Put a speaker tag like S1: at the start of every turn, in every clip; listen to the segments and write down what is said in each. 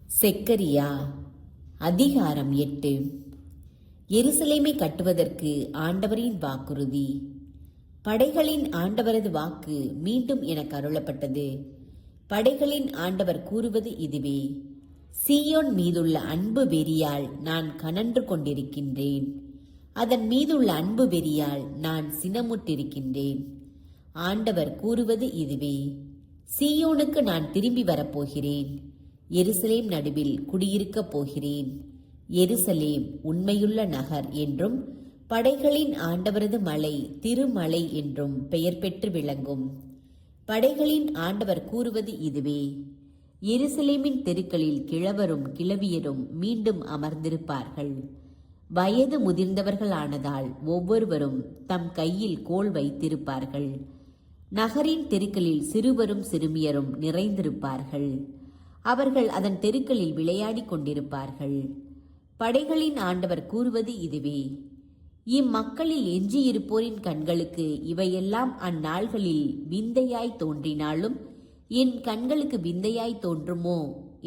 S1: செக்கரியா அதிகாரம் 8. எருசலேமை கட்டுவதற்கு ஆண்டவரின் வாக்குறுதி. படைகளின் ஆண்டவரது வாக்கு மீண்டும் எனக்கு அருளப்பட்டது. படைகளின் ஆண்டவர் கூறுவது இதுவே: சீயோன் மீதுள்ள அன்பு வெறியால் நான் கனன்று கொண்டிருக்கின்றேன். அதன் மீதுள்ள அன்பு வெறியால் நான் சினமுற்றிருக்கின்றேன். ஆண்டவர் கூறுவது இதுவே: சீயோனுக்கு நான் திரும்பி வரப்போகிறேன். எருசலேம் நடுவில் குடியிருக்கப் போகிறேன். எருசலேம் உண்மையுள்ள நகர் என்றும் படைகளின் ஆண்டவரது மலை திருமலை என்றும் பெயர் பெற்று விளங்கும். படைகளின் ஆண்டவர் கூறுவது இதுவே: எருசலேமின் தெருக்களில் கிழவரும் கிழவியரும் மீண்டும் அமர்ந்திருப்பார்கள். வயது முதிர்ந்தவர்களானதால் ஒவ்வொருவரும் தம் கையில் கோல் வைத்திருப்பார்கள். நகரின் தெருக்களில் சிறுவரும் சிறுமியரும் நிறைந்திருப்பார்கள். அவர்கள் அதன் தெருக்களில் விளையாடிக் கொண்டிருப்பார்கள். படைகளின் ஆண்டவர் கூறுவது இதுவே: இம்மக்களில் எஞ்சியிருப்போரின் கண்களுக்கு இவையெல்லாம் அந்நாள்களில் விந்தையாய் தோன்றினாலும் என் கண்களுக்கு விந்தையாய் தோன்றுமோ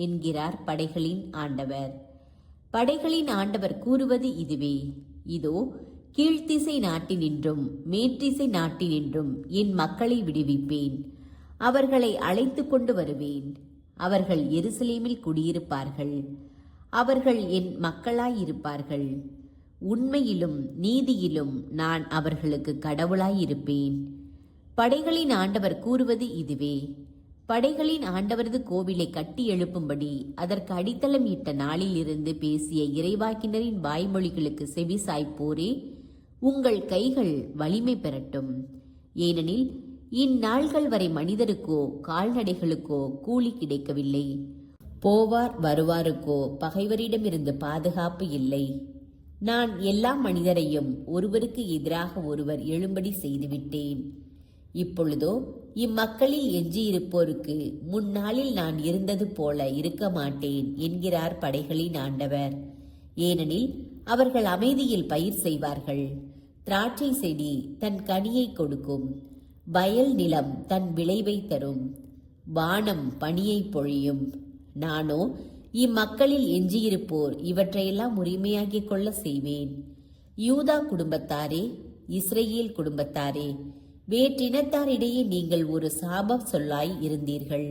S1: என்கிறார் படைகளின் ஆண்டவர். படைகளின் ஆண்டவர் கூறுவது இதுவே: இதோ, கீழ்த்திசை நாட்டினின்றும் மேற்றிசை நாட்டினின்றும் என் மக்களை விடுவிப்பேன். அவர்களை அழைத்து கொண்டு வருவேன். அவர்கள் எருசலேமில் குடியிருப்பார்கள். அவர்கள் என் மக்களாயிருப்பார்கள். உண்மையிலும் நீதியிலும் நான் அவர்களுக்கு கடவுளாயிருப்பேன். படைகளின் ஆண்டவர் கூறுவது இதுவே: படைகளின் ஆண்டவரது கோவிலை கட்டி எழுப்பும்படி அதற்கு அடித்தளம் இட்ட நாளிலிருந்து பேசிய இறைவாக்கினரின் வாய்மொழிகளுக்கு செவி சாய்ப்போரே, உங்கள் கைகள் வலிமை பெறட்டும். ஏனெனில் இந்நாள்கள் வரை மனிதருக்கோ கால்நடைகளுக்கோ கூலி கிடைக்கவில்லை. போவார் வருவாருக்கோ பகைவரிடமிருந்து பாதுகாப்பு இல்லை. நான் எல்லா மனிதரையும் ஒருவருக்கு எதிராக ஒருவர் எழும்படி செய்துவிட்டேன். இப்பொழுதோ இம்மக்களில் எஞ்சியிருப்போருக்கு முன்னாளில் நான் இருந்தது போல இருக்க மாட்டேன் என்கிறார் படைகளின் ஆண்டவர். ஏனெனில் அவர்கள் அமைதியில் பயிர் செய்வார்கள். திராட்சை செடி தன் கனியை கொடுக்கும். வயல் நிலம் தன் விளைவை தரும். வானம் பனியை பொழியும். நானோ இம்மக்களில் எஞ்சியிருப்போர் இவற்றையெல்லாம் உரிமையாக்கிக் கொள்ள செய்வேன். யூதா குடும்பத்தாரே, இஸ்ரேல் குடும்பத்தாரே, வேற்றினத்தாரிடையே நீங்கள் ஒரு சாப சொல்லாய் இருந்தீர்கள்.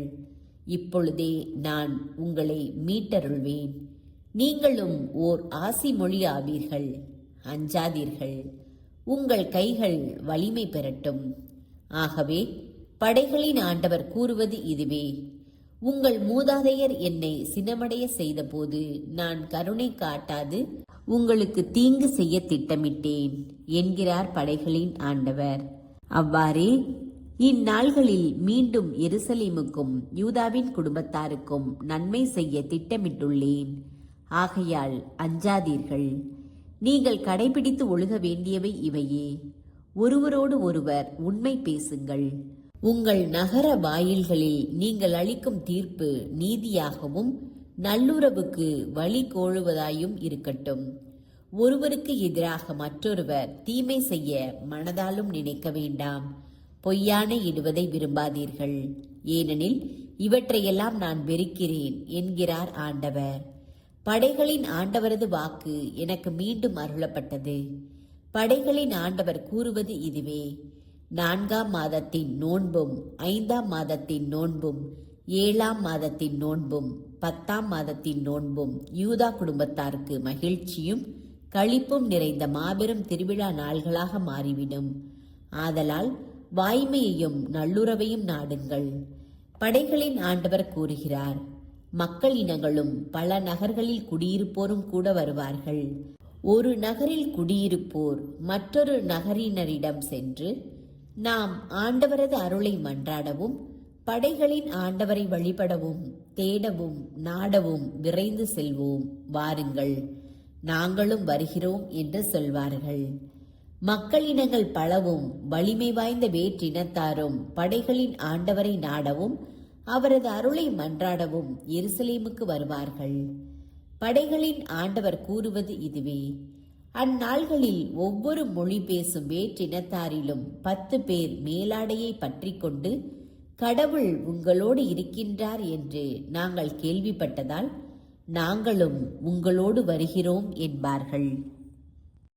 S1: இப்பொழுதே நான் உங்களை மீட்டருள்வேன். நீங்களும் ஓர் ஆசி மொழி ஆவீர்கள். அஞ்சாதீர்கள். உங்கள் கைகள் வலிமை பெறட்டும். ஆகவே படைகளின் ஆண்டவர் கூறுவது இதுவே: உங்கள் மூதாதையர் என்னை சினமடைய செய்தபோது நான் கருணை காட்டாது உங்களுக்கு தீங்கு செய்ய திட்டமிட்டேன் என்கிறார் படைகளின் ஆண்டவர். அவ்வாறே இந்நாள்களில் மீண்டும் எருசலேமுக்கும் யூதாவின் குடும்பத்தாருக்கும் நன்மை செய்ய திட்டமிட்டுள்ளேன். ஆகையால் அஞ்சாதீர்கள். நீங்கள் கடைபிடித்து ஒழுக வேண்டியவை இவையே: ஒருவரோடு ஒருவர் உண்மை பேசுங்கள். உங்கள் நகர வாயில்களில் நீங்கள் அளிக்கும் தீர்ப்பு நீதியாகவும் நல்லுறவுக்கு வழி கோழுவதாயும் இருக்கட்டும். ஒருவருக்கு எதிராக மற்றொருவர் தீமை செய்ய மனதாலும் நினைக்க வேண்டாம். பொய்யானை இடுவதை விரும்பாதீர்கள். ஏனெனில் இவற்றையெல்லாம் நான் வெறுக்கிறேன் என்கிறார் ஆண்டவர். படைகளின் ஆண்டவரது வாக்கு எனக்கு மீண்டும் அருளப்பட்டது. படைகளின் ஆண்டவர் கூறுவது இதுவே: 4ஆம் மாதத்தின் நோன்பும் 5ஆம் மாதத்தின் நோன்பும் 7ஆம் மாதத்தின் நோன்பும் 10ஆம் மாதத்தின் நோன்பும் யூதா குடும்பத்தாருக்கு மகிழ்ச்சியும் களிப்பும் நிறைந்த மாபெரும் திருவிழா நாள்களாக மாறிவிடும். ஆதலால் வாய்மையையும் நல்லுறவையும் நாடுங்கள். படைகளின் ஆண்டவர் கூறுகிறார்: மக்கள் இனங்களும் பல நகர்களில் குடியிருப்போரும் கூட வருவார்கள். ஒரு நகரில் குடியிருப்போர் மற்றொரு நகரினரிடம் சென்று, நாம் ஆண்டவரது அருளை மன்றாடவும் படைகளின் ஆண்டவரை வழிபடவும் தேடவும் நாடவும் விரைந்து செல்வோம், வாருங்கள், நாங்களும் வருகிறோம் என்று சொல்வார்கள். மக்களினங்கள் பலவும் வலிமை வாய்ந்த வேற்றினத்தாரும் படைகளின் ஆண்டவரை நாடவும் அவரது அருளை மன்றாடவும் எருசலேமுக்கு வருவார்கள். படைகளின் ஆண்டவர் கூறுவது இதுவே: அந்நாள்களில் ஒவ்வொரு மொழி பேசும் வேற்றினத்தாரிலும் 10 பேர் மேலாடையை பற்றி கொண்டு கடவுள் உங்களோடு இருக்கின்றார் என்று நாங்கள் கேள்விப்பட்டதால் நாங்களும் உங்களோடு வருகிறோம் என்பார்கள்.